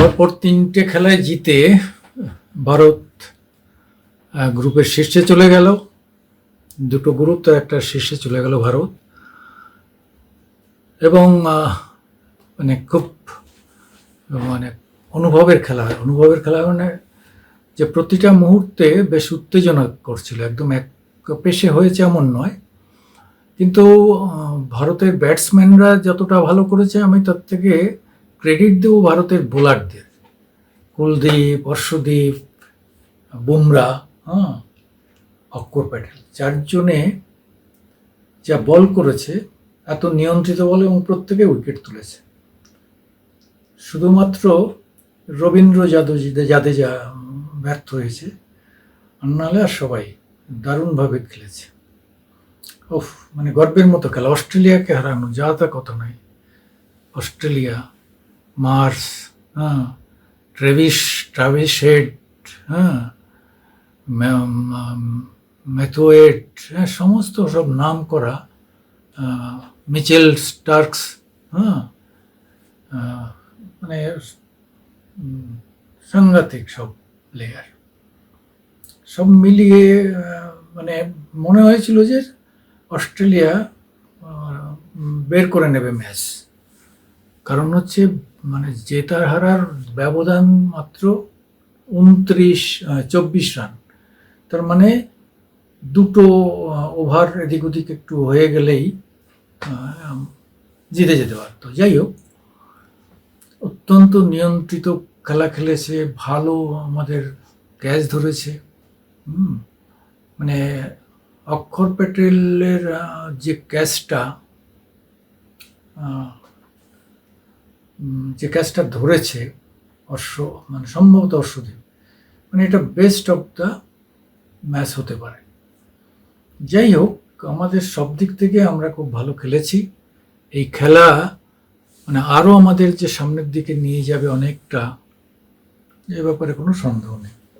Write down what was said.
পরপর 3টে খেলায় জিতে ভারত গ্রুপের শীর্ষে চলে গেল। দুটো গ্রুপ তো একটা শীর্ষে চলে গেল ভারত। এবং মানে খুব মানে অনুভবের খেলা মানে যে প্রতিটা মুহূর্তে বেশ উত্তেজনা করছিল, একদম এক পেশে হয়েছে এমন নয়। কিন্তু ভারতের ব্যাটসম্যানরা যতটা ভালো করেছে, আমি তার থেকে ক্রেডিট দেবো ভারতের বোলারদের। কুলদীপ, অর্শদীপ, বুমরা, অক্ষর প্যাটেল, চারজনে যা বল করেছে, এত নিয়ন্ত্রিত বল, এবং প্রত্যেকে উইকেট তুলেছে। শুধুমাত্র রবীন্দ্র জাদেজা ব্যর্থ হয়েছে, আর নাহলে আর সবাই দারুণভাবে খেলেছে। মানে গর্বের মতো খেলা। অস্ট্রেলিয়াকে হারানো, যা তা কথা নয়। অস্ট্রেলিয়া, মার্স, ট্রাভিস হেড, ম্যাথওয়েট, সমস্ত সব নাম করা, মিচেল স্টার্কস, মানে সাংঘাতিক সব প্লেয়ার। সব মিলিয়ে মানে মনে হয়েছিল যে অস্ট্রেলিয়া বের করে নেবে ম্যাচ। কারণ হচ্ছে মানে জেতার হারার ব্যবধান মাত্র 24 রান। তার মানে দুটো ওভার এদিক ওদিক একটু হয়ে গেলেই জিতে যেতে পারত। যাই হোক, অত্যন্ত নিয়ন্ত্রিত খেলা খেলেছে, ভালো আমাদের ক্যাচ ধরেছে। মানে অক্ষর প্যাটেলের যে ক্যাচটা ধরেছে মানে সম্ভবত অর্শদীপ, মানে এটা বেস্ট অফ দ্য ম্যাচ হতে পারে। যাই হোক, আমাদের সব দিক থেকে আমরা খুব ভালো খেলেছি। এই খেলা মানে আরও আমাদের যে সামনের দিকে নিয়ে যাবে অনেকটা, এ ব্যাপারে কোনো সন্দেহ নেই।